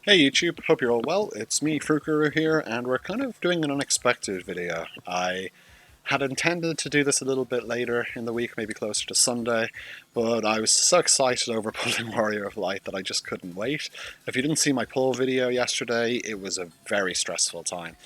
Hey YouTube, hope you're all well. It's me, Frukuru here, and we're kind of doing an unexpected video. I had intended to do this a little bit later in the week, maybe closer to Sunday, but I was so excited over pulling Warrior of Light that I just couldn't wait. If you didn't see my pull video yesterday, it was a very stressful time.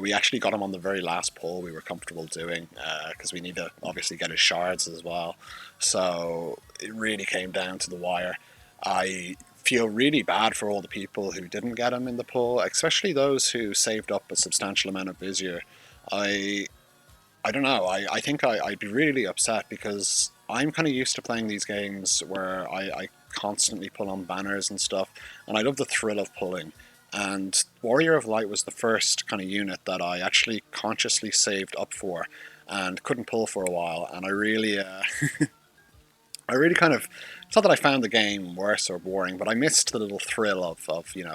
We actually got him on the very last pull we were comfortable doing, because we need to obviously get his shards as well. So it really came down to the wire. I feel really bad for all the people who didn't get him in the pull, especially those who saved up a substantial amount of Vizier. I I don't know. I think I'd be really upset because I'm kind of used to playing these games where I constantly pull on banners and stuff, and I love the thrill of pulling. And Warrior of Light was the first kind of unit that I actually consciously saved up for and couldn't pull for a while, and I really kind of, it's not that I found the game worse or boring, but I missed the little thrill of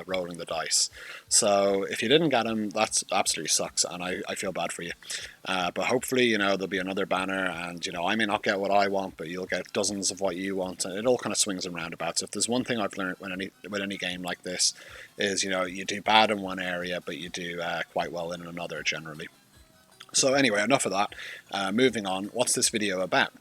rolling the dice. So if you didn't get him, that absolutely sucks, and I feel bad for you. But hopefully, there'll be another banner, and I may not get what I want, but you'll get dozens of what you want, and it all kind of swings and roundabouts. If there's one thing I've learned with any game like this, is you do bad in one area, but you do quite well in another generally. So anyway, enough of that. Moving on, what's this video about?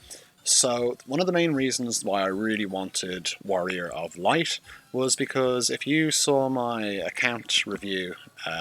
So one of the main reasons why I really wanted Warrior of Light was because if you saw my account review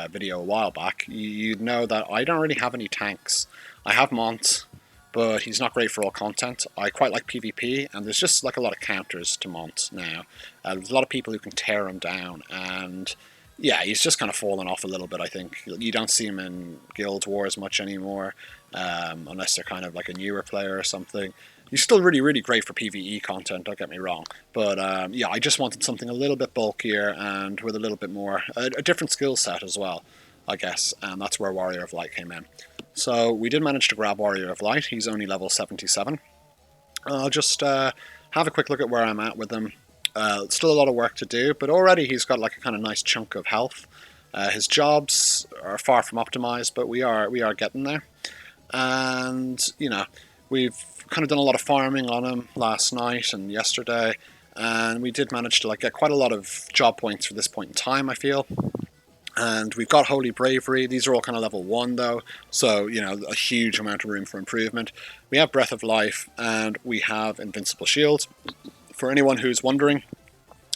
video a while back, you'd know that I don't really have any tanks. I have Mont, but he's not great for all content. I quite like PvP, and there's just like a lot of counters to Mont now. There's a lot of people who can tear him down, and yeah, he's just kind of fallen off a little bit, I think. You don't see him in Guild Wars much anymore, unless they're kind of like a newer player or something. He's still really, really great for PvE content, don't get me wrong. But yeah, I just wanted something a little bit bulkier and with a little bit more, a different skill set as well, I guess. And that's where Warrior of Light came in. So we did manage to grab Warrior of Light. He's only level 77. I'll just have a quick look at where I'm at with him. Still a lot of work to do, but already he's got like a kind of nice chunk of health. His jobs are far from optimized, but we are getting there. And, we've kind of done a lot of farming on him last night and yesterday, and we did manage to get quite a lot of job points for this point in time, I feel. And we've got Holy Bravery. These are all kind of level 1 though, so a huge amount of room for improvement. We have Breath of Life, and we have Invincible Shield. For anyone who's wondering,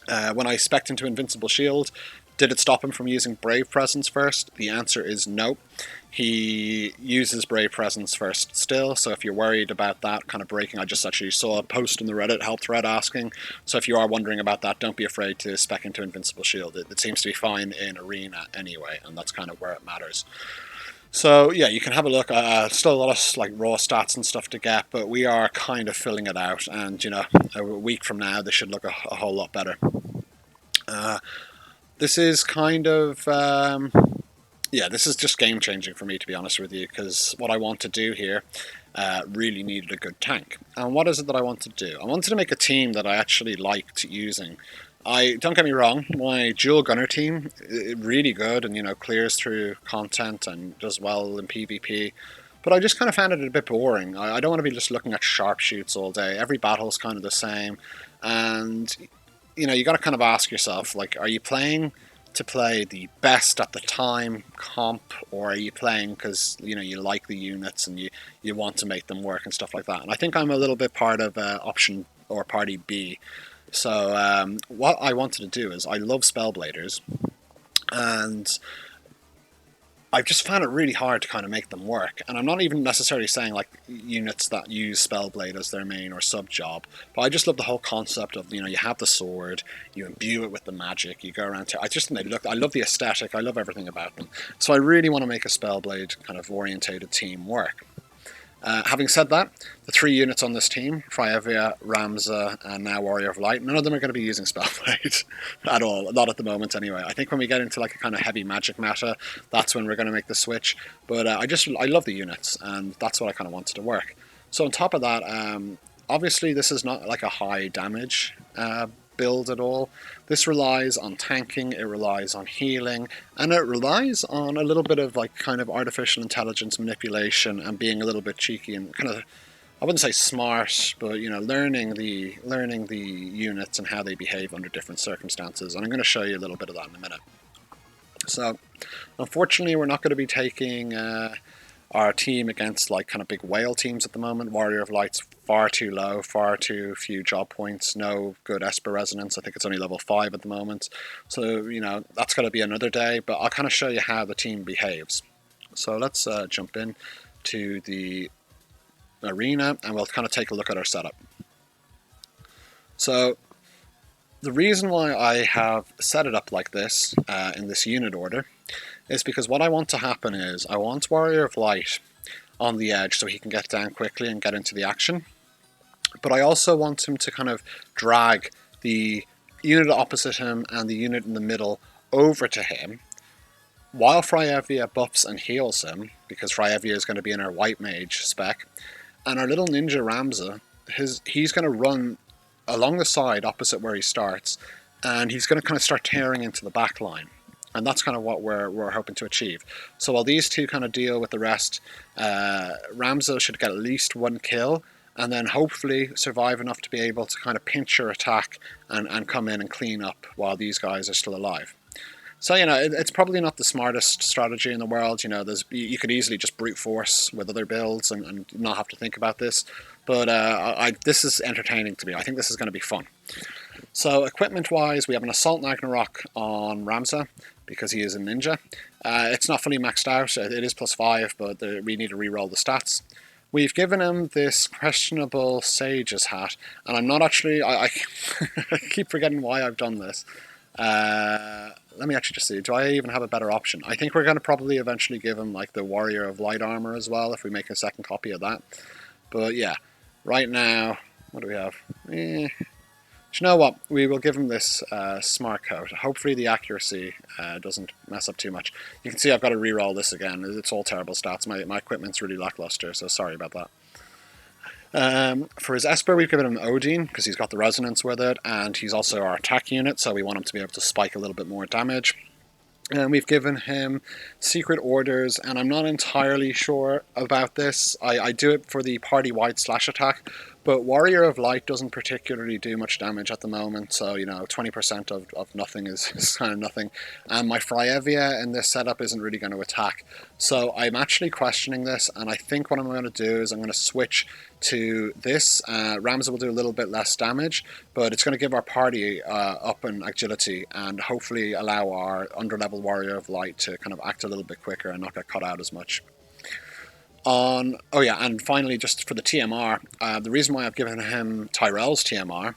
when I spec'd into Invincible Shield, did it stop him from using Brave Presence first? The answer is no. He uses Brave Presence first still, so if you're worried about that kind of breaking, I just actually saw a post in the Reddit help thread asking, so if you are wondering about that, don't be afraid to spec into Invincible Shield. It seems to be fine in Arena anyway, and that's kind of where it matters. So yeah, you can have a look. Still a lot of raw stats and stuff to get, but we are kind of filling it out, and a week from now this should look a whole lot better. This is kind of, yeah, this is just game changing for me, to be honest with you, because what I want to do here really needed a good tank. And what is it that I want to do? I wanted to make a team that I actually liked using. Don't get me wrong, my dual gunner team is really good and clears through content and does well in PvP. But I just kind of found it a bit boring. I don't want to be just looking at sharpshoots all day. Every battle's kind of the same, and you got to kind of ask yourself, are you playing to play the best at the time comp, or are you playing because you like the units and you want to make them work and stuff like that? And I think I'm a little bit part of option or party B. So what I wanted to do is, I love Spellbladers, and I've just found it really hard to kind of make them work. And I'm not even necessarily saying units that use Spellblade as their main or sub job, but I just love the whole concept of, you have the sword, you imbue it with the magic, you go around to, I just think I love the aesthetic, I love everything about them. So I really want to make a Spellblade kind of orientated team work. Having said that, the 3 units on this team, Fryevia, Ramza, and now Warrior of Light, none of them are going to be using Spellblade at all, not at the moment anyway. I think when we get into a kind of heavy magic meta, that's when we're going to make the switch. But I love the units, and that's what I kind of wanted to work. So on top of that, obviously this is not a high damage build at all. This relies on tanking, it relies on healing, and it relies on a little bit of kind of artificial intelligence manipulation and being a little bit cheeky and kind of I wouldn't say smart, but you know, learning the units and how they behave under different circumstances. And I'm going to show you a little bit of that in a minute. So, unfortunately, we're not going to be taking our team against like kind of big whale teams at the moment. Warrior of Light's far too low, far too few job points, no good Esper resonance. I think it's only level 5 at the moment. So, you know, that's got to be another day, but I'll kind of show you how the team behaves. So let's jump in to the arena and we'll kind of take a look at our setup. So the reason why I have set it up like this in this unit order is because what I want to happen is I want Warrior of Light on the edge so he can get down quickly and get into the action. But I also want him to kind of drag the unit opposite him and the unit in the middle over to him while Fryevia buffs and heals him, because Fryevia is going to be in our white mage spec. And our little ninja Ramza, he's going to run along the side opposite where he starts, and he's going to kind of start tearing into the back line. And that's kind of what we're hoping to achieve. So while these two kind of deal with the rest, Ramza should get at least 1 kill, and then hopefully survive enough to be able to kind of pinch your attack and come in and clean up while these guys are still alive. So, you know, it's probably not the smartest strategy in the world. You know, you could easily just brute force with other builds and not have to think about this. But this is entertaining to me. I think this is going to be fun. So equipment-wise, we have an Assault Ragnarok on Ramza because he is a ninja. It's not fully maxed out. It is +5, but we need to re-roll the stats. We've given him this questionable Sage's hat, and I'm not actually... I keep forgetting why I've done this. Let me actually just see. Do I even have a better option? I think we're going to probably eventually give him like the Warrior of Light armor as well if we make a second copy of that. But yeah, right now, what do we have? Do you know what? We will give him this smart coat. Hopefully the accuracy doesn't mess up too much. You can see I've got to re-roll this again. It's all terrible stats. My equipment's really lackluster, so sorry about that. For his Esper, we've given him Odin because he's got the resonance with it, and he's also our attack unit, so we want him to be able to spike a little bit more damage. And we've given him Secret Orders, and I'm not entirely sure about this. I do it for the party-wide slash attack, but Warrior of Light doesn't particularly do much damage at the moment, so, you know, 20% of nothing is kind of nothing. And my Fryevia in this setup isn't really going to attack. So I'm actually questioning this, and I think what I'm going to do is I'm going to switch to this. Ramza will do a little bit less damage, but it's going to give our party up in agility and hopefully allow our underlevel Warrior of Light to kind of act a little bit quicker and not get cut out as much. Oh yeah, and finally, just for the TMR, the reason why I've given him Tyrell's TMR,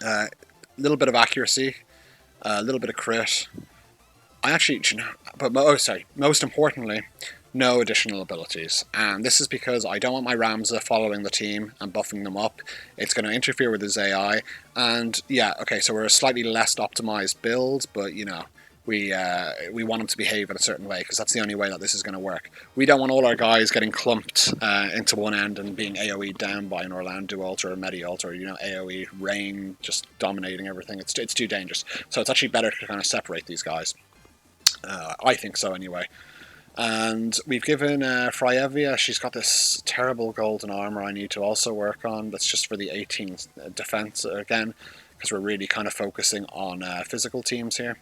a little bit of accuracy, a little bit of crit. Most importantly, no additional abilities. And this is because I don't want my Ramza following the team and buffing them up. It's going to interfere with his AI. And yeah, okay, so we're a slightly less optimized build, but you know, we want him to behave in a certain way because that's the only way that this is going to work. We don't want all our guys getting clumped into one end and being AoE'd down by an Orlando ult or a Medi ult or, you know, AoE rain just dominating everything. It's too dangerous. So it's actually better to kind of separate these guys. I think so anyway. And we've given Fryevia, she's got this terrible golden armor I need to also work on. That's just for the 18 defense again, because we're really kind of focusing on physical teams here.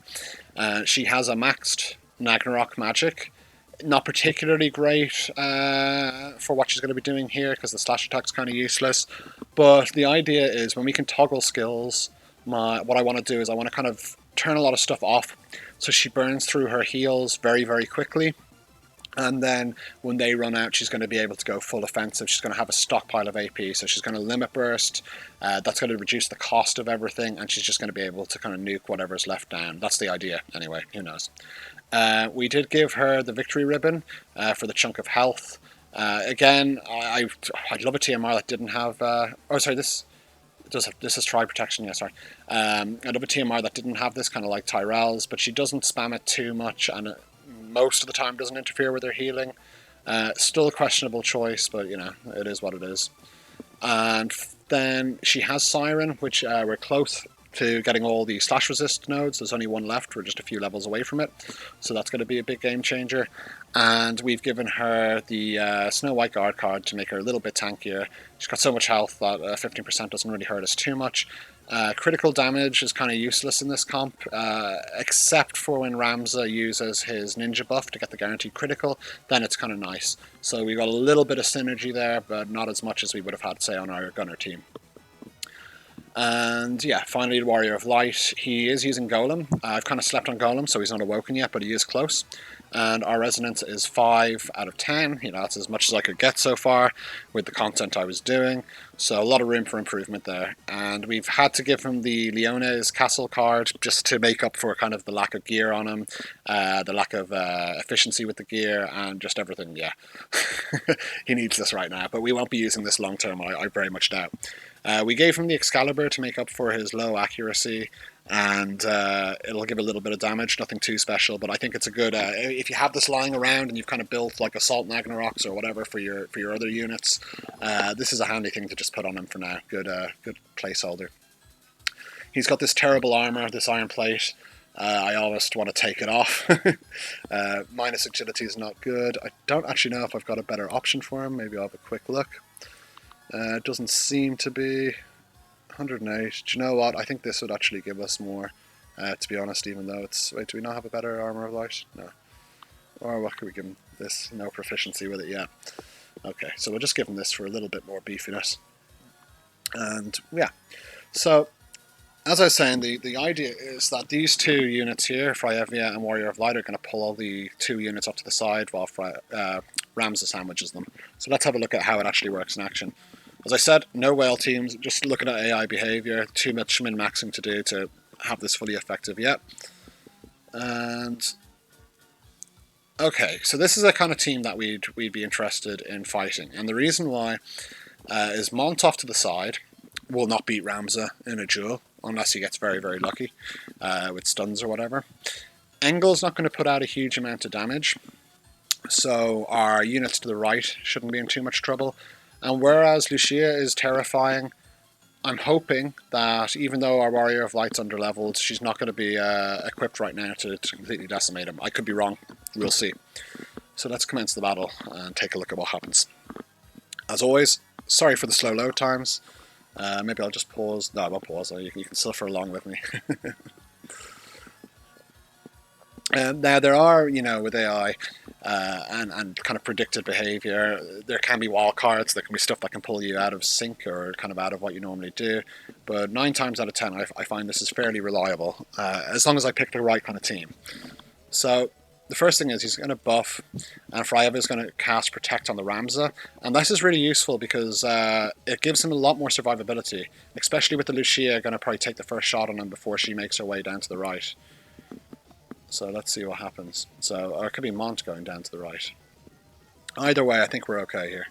She has a maxed Ragnarok magic. Not particularly great for what she's going to be doing here, because the slash attack's kind of useless. But the idea is when we can toggle skills, what I want to do is I want to kind of turn a lot of stuff off so she burns through her heals very, very quickly. And then when they run out, she's going to be able to go full offensive. She's going to have a stockpile of AP, so she's going to limit burst. That's going to reduce the cost of everything, and she's just going to be able to kind of nuke whatever's left down. That's the idea, anyway. Who knows? We did give her the victory ribbon for the chunk of health. Again, I'd love a TMR that didn't have... this is Tri Protection, yeah, sorry. I'd love a TMR that didn't have this, kind of like Tyrell's, but she doesn't spam it too much, and most of the time doesn't interfere with her healing. Still a questionable choice, but, you know, it is what it is. And then she has Siren, which we're close to getting all the slash resist nodes. There's only one left. We're just a few levels away from it. So that's going to be a big game changer. And we've given her the Snow White Guard card to make her a little bit tankier. She's got so much health that 15% doesn't really hurt us too much. Critical damage is kind of useless in this comp, except for when Ramza uses his ninja buff to get the guaranteed critical, then it's kind of nice. So we've got a little bit of synergy there, but not as much as we would have had, say, on our gunner team. And yeah, finally, the Warrior of Light. He is using Golem. I've kind of slept on Golem, so he's not awoken yet, but he is close. And our resonance is 5 out of 10. You know, that's as much as I could get so far with the content I was doing. So a lot of room for improvement there. And we've had to give him the Leone's Castle card just to make up for kind of the lack of gear on him, the lack of efficiency with the gear, and just everything. Yeah, he needs this right now, but we won't be using this long term, I very much doubt. We gave him the Excalibur to make up for his low accuracy, and it'll give a little bit of damage, nothing too special, but I think it's a good, if you have this lying around and you've kind of built like Assault Nagnaroks or whatever for your other units, this is a handy thing to just put on him for now. Good placeholder. He's got this terrible armor, this iron plate. I almost want to take it off. Minus agility is not good. I don't actually know if I've got a better option for him. Maybe I'll have a quick look. It doesn't seem to be. 108. Do you know what? I think this would actually give us more, to be honest, even though it's... Wait, do we not have a better Armor of Light? No. Or what could we give him? This? No proficiency with it yet. Okay, so we'll just give him this for a little bit more beefiness. And, yeah. So, as I was saying, the idea is that these two units here, Fryevia and Warrior of Light, are going to pull all the two units up to the side while Ramza sandwiches them. So let's have a look at how it actually works in action. As I said, no whale teams, just looking at AI behavior, too much min-maxing to do to have this fully effective yet. And okay, so this is a kind of team that we'd be interested in fighting. And the reason why is Mont off to the side will not beat Ramza in a duel, unless he gets very, very lucky with stuns or whatever. Engel's not going to put out a huge amount of damage, so our units to the right shouldn't be in too much trouble. And whereas Lucia is terrifying, I'm hoping that even though our Warrior of Light's underleveled, she's not going to be equipped right now to completely decimate him. I could be wrong. We'll see. So let's commence the battle and take a look at what happens. As always, sorry for the slow load times. Maybe I'll just pause. No, I won't pause. You can suffer along with me. Now there are, you know, with AI and kind of predicted behavior, there can be wild cards, there can be stuff that can pull you out of sync or kind of out of what you normally do, but 9 times out of 10 I find this is fairly reliable, as long as I pick the right kind of team. So the first thing is he's going to buff, and Fryevia is going to cast Protect on the Ramza, and this is really useful because it gives him a lot more survivability, especially with the Lucia going to probably take the first shot on him before she makes her way down to the right. So let's see what happens. So, or it could be Mont going down to the right. Either way, I think we're okay here.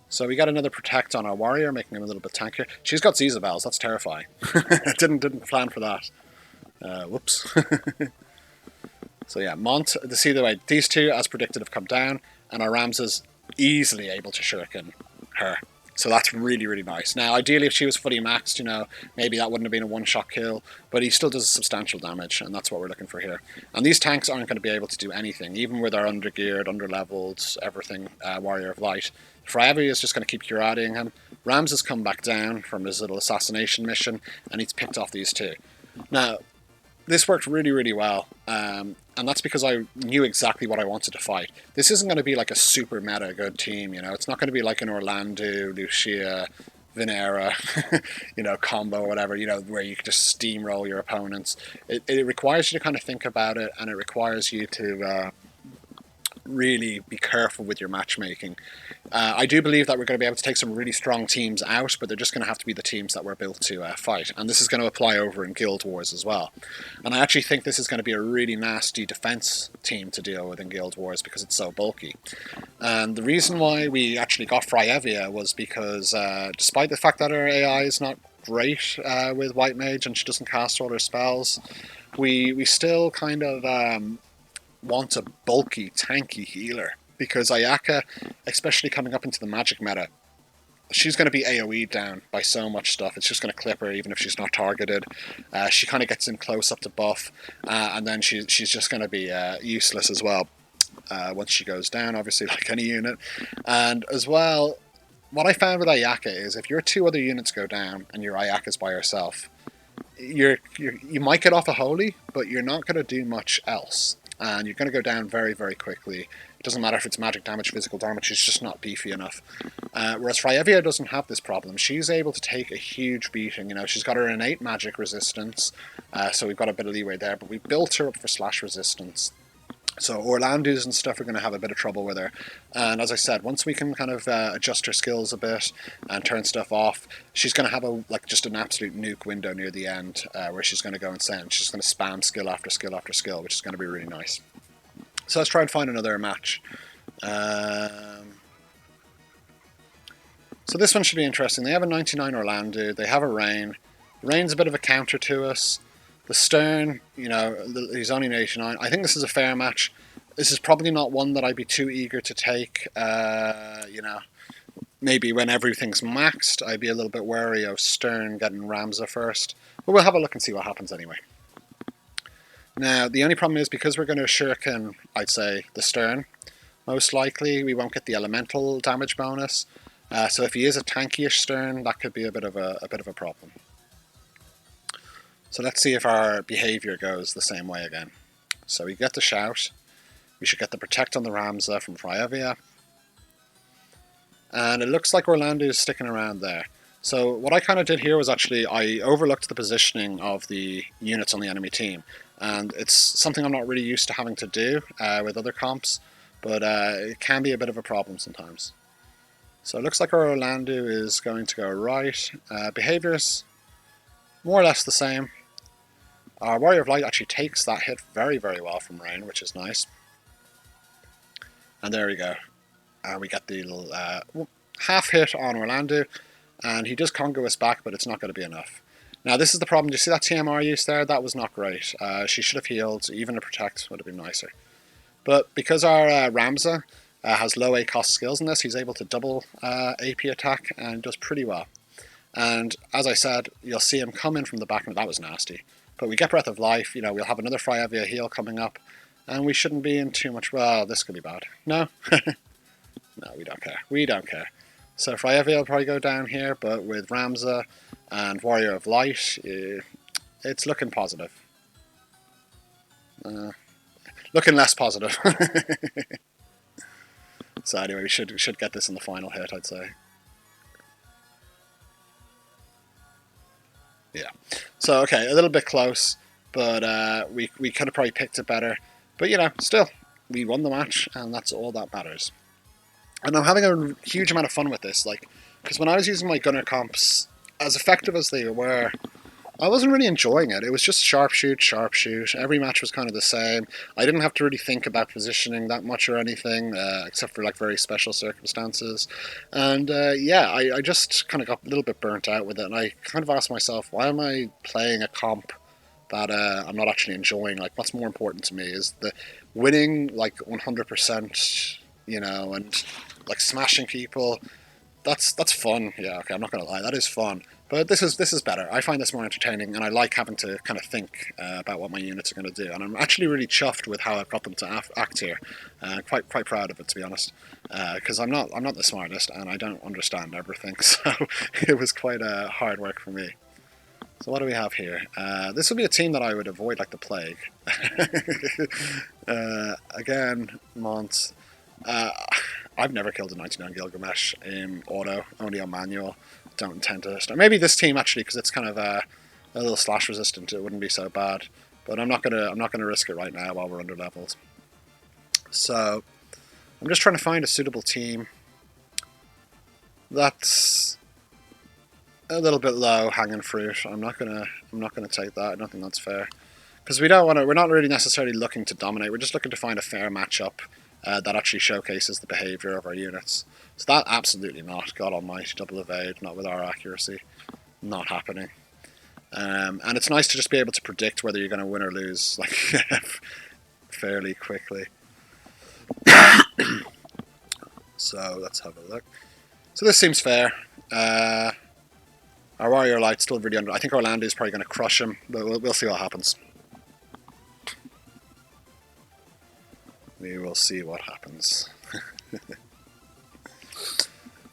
So we got another Protect on our Warrior, making him a little bit tankier. She's got Zizabels, that's terrifying. didn't plan for that. Whoops. So yeah, Mont, see the way, these two, as predicted, have come down, and our Ramza's easily able to shuriken her. So that's really, really nice. Now, ideally, if she was fully maxed, you know, maybe that wouldn't have been a one-shot kill, but he still does substantial damage, and that's what we're looking for here. And these tanks aren't going to be able to do anything, even with our undergeared, underleveled, everything, Warrior of Light. Fryevia is just going to keep curating him. Rams has come back down from his little assassination mission, and he's picked off these two. Now, this worked really, really well, and that's because I knew exactly what I wanted to fight. This isn't going to be like a super meta good team, you know. It's not going to be like an Orlando, Lucia, Venera, you know, combo or whatever, you know, where you can just steamroll your opponents. It requires you to kind of think about it, and it requires you to really be careful with your matchmaking. I do believe that we're going to be able to take some really strong teams out, but they're just going to have to be the teams that we're built to fight. And this is going to apply over in Guild Wars as well. And I actually think this is going to be a really nasty defense team to deal with in Guild Wars because it's so bulky. And the reason why we actually got Fryevia was because despite the fact that her AI is not great with White Mage and she doesn't cast all her spells, we still kind of want a bulky, tanky healer, because Ayaka, especially coming up into the magic meta, she's going to be AoE down by so much stuff. It's just going to clip her even if she's not targeted. She kind of gets in close up to buff, and then she's just going to be useless as well once she goes down, obviously, like any unit. And as well, what I found with Ayaka is if your two other units go down and your Ayaka's by herself, you might get off a holy, but you're not going to do much else. And you're going to go down very, very quickly. It doesn't matter if it's magic damage, physical damage, it's just not beefy enough. Whereas Fryevia doesn't have this problem. She's able to take a huge beating. You know, she's got her innate magic resistance, so we've got a bit of leeway there, but we built her up for slash resistance. So Orlando's and stuff are going to have a bit of trouble with her. And as I said, once we can kind of adjust her skills a bit and turn stuff off, she's going to have just an absolute nuke window near the end where she's going to go insane. She's going to spam skill after skill after skill, which is going to be really nice. So let's try and find another match. So this one should be interesting. They have a 99 Orlando. They have a Rain. Rain's a bit of a counter to us. The Stern, you know, he's only 89. I think this is a fair match. This is probably not one that I'd be too eager to take. You know, maybe when everything's maxed, I'd be a little bit wary of Stern getting Ramza first. But we'll have a look and see what happens anyway. Now, the only problem is because we're going to shuriken, I'd say, the Stern, most likely we won't get the elemental damage bonus. So if he is a tanky-ish Stern, that could be a bit of a problem. So let's see if our behaviour goes the same way again. So we get the shout. We should get the protect on the Ramza from Fryevia. And it looks like Orlando is sticking around there. So what I kind of did here was actually I overlooked the positioning of the units on the enemy team. And it's something I'm not really used to having to do with other comps. But it can be a bit of a problem sometimes. So it looks like our Orlando is going to go right. Behaviours, more or less the same. Our Warrior of Light actually takes that hit very, very well from Rain, which is nice. And there we go. We get the little half hit on Orlando, and he does Congo us back, but it's not going to be enough. Now this is the problem. Do you see that TMR use there? That was not great. She should have healed. Even a protect would have been nicer. But because our Ramza has low ACOS skills in this, he's able to double AP attack and does pretty well. And as I said, you'll see him come in from the back, and that was nasty. But we get Breath of Life, you know, we'll have another Fryevia heal coming up, and we shouldn't be in too much, well, this could be bad. No? No, we don't care. We don't care. So Fryevia will probably go down here, but with Ramza and Warrior of Light, it's looking positive. Looking less positive. So anyway, we should get this in the final hit, I'd say. Yeah. So, okay, a little bit close, but we could have probably picked it better. But, you know, still, we won the match, and that's all that matters. And I'm having a huge amount of fun with this, like, because when I was using my gunner comps, as effective as they were, I wasn't really enjoying it. It was just sharpshoot, sharpshoot. Every match was kind of the same. I didn't have to really think about positioning that much or anything, except for like very special circumstances. And yeah, I just kind of got a little bit burnt out with it. And I kind of asked myself, why am I playing a comp that I'm not actually enjoying? Like, what's more important to me? Is the winning like 100%, you know, and like smashing people. That's fun. Yeah, okay, I'm not gonna lie, that is fun. But this is better. I find this more entertaining, and I like having to kind of think about what my units are going to do. And I'm actually really chuffed with how I've got them to act here. Quite proud of it, to be honest, because I'm not the smartest, and I don't understand everything. So it was quite hard work for me. So what do we have here? This would be a team that I would avoid like the plague. Again, Mont. I've never killed a 99 Gilgamesh in auto, only on manual. Don't intend to start. Maybe this team actually, because it's kind of a little slash resistant. It wouldn't be so bad, but I'm not gonna risk it right now while we're under leveled. So I'm just trying to find a suitable team that's a little bit low hanging fruit. I'm not gonna take that. I don't think that's fair, because we don't want to. We're not really necessarily looking to dominate. We're just looking to find a fair matchup that actually showcases the behavior of our units. So that absolutely not. God almighty, double evade, not with our accuracy. Not happening. And it's nice to just be able to predict whether you're going to win or lose, like, fairly quickly. So let's have a look. So this seems fair. Our Warrior Light's still really under. I think Orlando's probably going to crush him, but we'll see what happens. We will see what happens.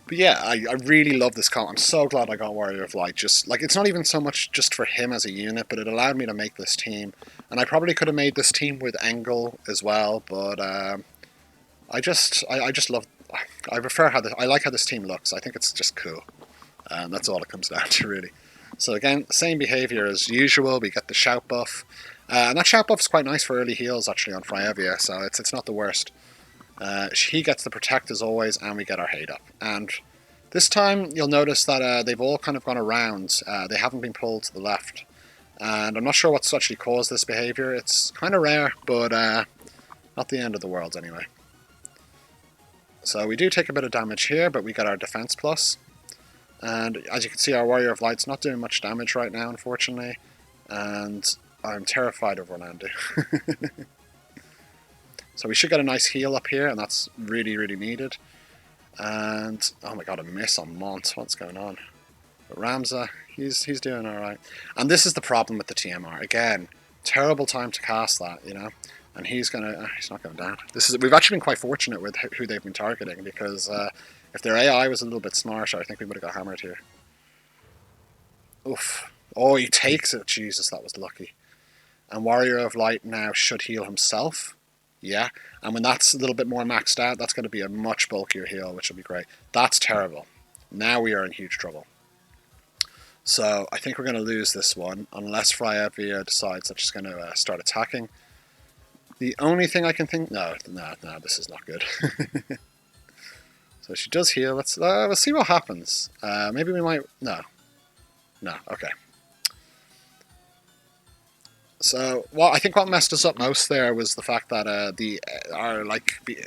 But yeah, I really love this comp. I'm so glad I got Warrior of Light. Just like, it's not even so much just for him as a unit, but it allowed me to make this team. And I probably could have made this team with Engel as well, but I just love. I prefer how I like how this team looks. I think it's just cool. That's all it comes down to, really. So again, same behavior as usual. We get the shout buff, and that shout buff is quite nice for early heals actually on Fryevia. So it's not the worst. He gets the protect as always, and we get our hate up. And this time you'll notice that they've all kind of gone around. They haven't been pulled to the left, and I'm not sure what's actually caused this behavior. It's kind of rare, but not the end of the world anyway. So we do take a bit of damage here, but we get our defense plus. And as you can see, our Warrior of Light's not doing much damage right now, unfortunately. And I'm terrified of Orlando. So we should get a nice heal up here, and that's really, really needed. And, oh my god, a miss on Mont. What's going on? But Ramza, he's doing alright. And this is the problem with the TMR. Again, terrible time to cast that, you know? And he's not going down. We've actually been quite fortunate with who they've been targeting, because if their AI was a little bit smarter, I think we would have got hammered here. Oof. Oh, he takes it. Jesus, that was lucky. And Warrior of Light now should heal himself. Yeah, and when that's a little bit more maxed out, that's going to be a much bulkier heal, which will be great. That's terrible. Now we are in huge trouble. So I think we're going to lose this one, unless Fryevia decides that she's going to start attacking. The only thing I can think... No, this is not good. So she does heal. Let's see what happens. Maybe we might... No, okay. So, I think what messed us up most there was the fact that our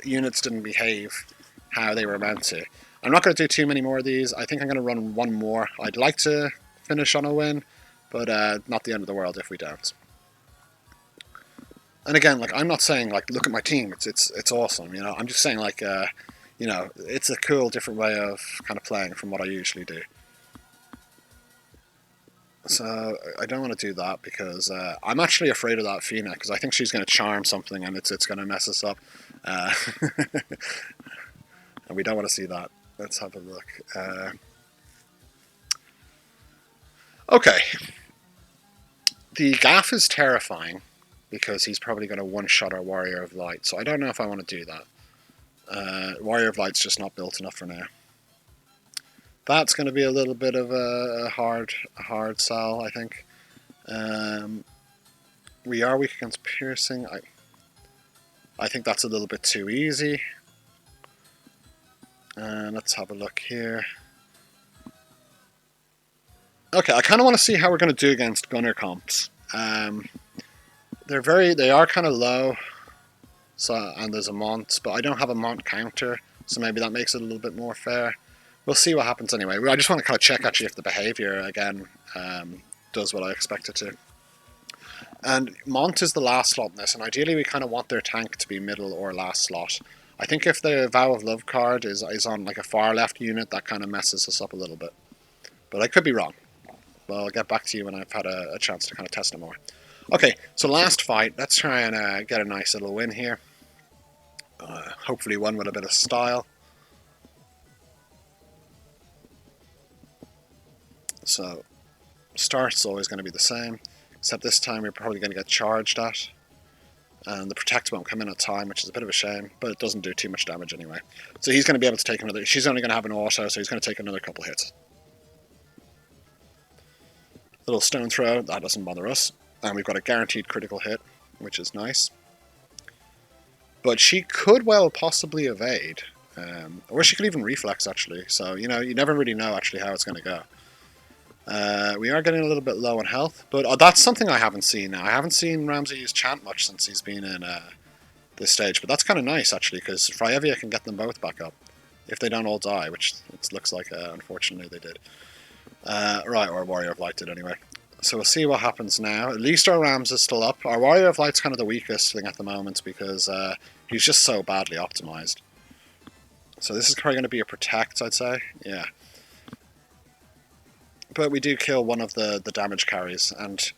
units didn't behave how they were meant to. I'm not going to do too many more of these. I think I'm going to run one more. I'd like to finish on a win, but not the end of the world if we don't. And again, I'm not saying look at my team. It's awesome. You know, I'm just saying you know, it's a cool, different way of kind of playing from what I usually do. So I don't want to do that because I'm actually afraid of that Fina because I think she's going to charm something and it's going to mess us up. And we don't want to see that. Let's have a look. Okay. The Gaff is terrifying because he's probably going to one-shot our Warrior of Light. So I don't know if I want to do that. Warrior of Light's just not built enough for now. That's going to be a little bit of a hard sell, I think. We are weak against piercing. I think that's a little bit too easy. Let's have a look here. Okay, I kind of want to see how we're going to do against gunner comps. They are kind of low. So, and there's a Mont, but I don't have a Mont counter, so maybe that makes it a little bit more fair. We'll see what happens anyway. I just want to kind of check actually if the behavior again does what I expect it to. And Mont is the last slot in this, and ideally we kind of want their tank to be middle or last slot. I think if the Vow of Love card is on a far left unit, that kind of messes us up a little bit. But I could be wrong. Well, I'll get back to you when I've had a chance to kind of test it more. Okay, so last fight. Let's try and get a nice little win here. Hopefully one with a bit of style. So, start's always going to be the same, except this time we're probably going to get charged at. And the protect won't come in at time, which is a bit of a shame, but it doesn't do too much damage anyway. So he's going to be able to take another... She's only going to have an auto, so he's going to take another couple hits. Little stone throw, that doesn't bother us. And we've got a guaranteed critical hit, which is nice. But she could well possibly evade. Or she could even reflex, actually. So, you know, you never really know, actually, how it's going to go. We are getting a little bit low on health, but that's something I haven't seen now. I haven't seen Ramza use chant much since he's been in this stage, but that's kind of nice, actually, because Fryevia can get them both back up if they don't all die, which it looks like, unfortunately, they did. Right, or Warrior of Light did anyway. So we'll see what happens now. At least our Ramza's still up. Our Warrior of Light's kind of the weakest thing at the moment because he's just so badly optimized. So this is probably going to be a protect, I'd say. Yeah. But we do kill one of the damage carries, and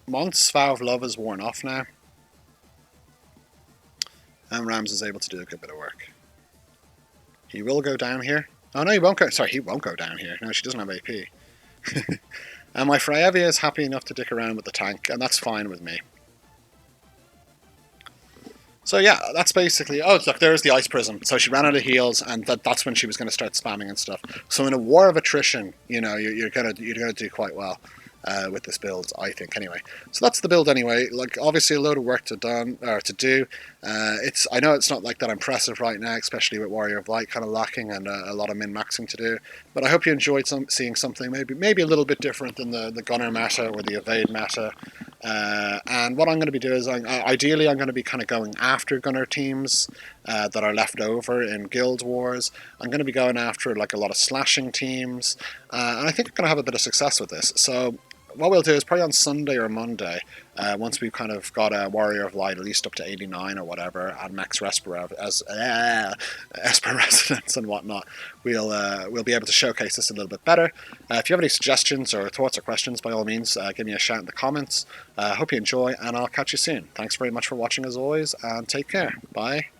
Mont's Vow of Love is worn off now. And Rams is able to do a good bit of work. He will go down here. Oh no, he won't go. Sorry, he won't go down here. No, she doesn't have AP. And my Fryevia is happy enough to dick around with the tank, and that's fine with me. So yeah, that's basically... Oh, look, there's the Ice Prism. So she ran out of heals, and that's when she was going to start spamming and stuff. So in a war of attrition, you know, you're gonna do quite well with this build, I think. Anyway, so that's the build anyway. Like, obviously a load of work to do. I know it's not like that impressive right now, especially with Warrior of Light kind of lacking and a lot of min-maxing to do. But I hope you enjoyed seeing something maybe a little bit different than the Gunner meta or the Evade meta. And what I'm going to be doing is, ideally, I'm going to be kind of going after Gunner teams that are left over in Guild Wars. I'm going to be going after like a lot of slashing teams, and I think I'm going to have a bit of success with this. So what we'll do is probably on Sunday or Monday, once we've kind of got a Warrior of Light at least up to 89 or whatever, and max Esper Resonance and whatnot, we'll be able to showcase this a little bit better. If you have any suggestions or thoughts or questions, by all means, give me a shout in the comments. Hope you enjoy, and I'll catch you soon. Thanks very much for watching as always, and take care. Bye.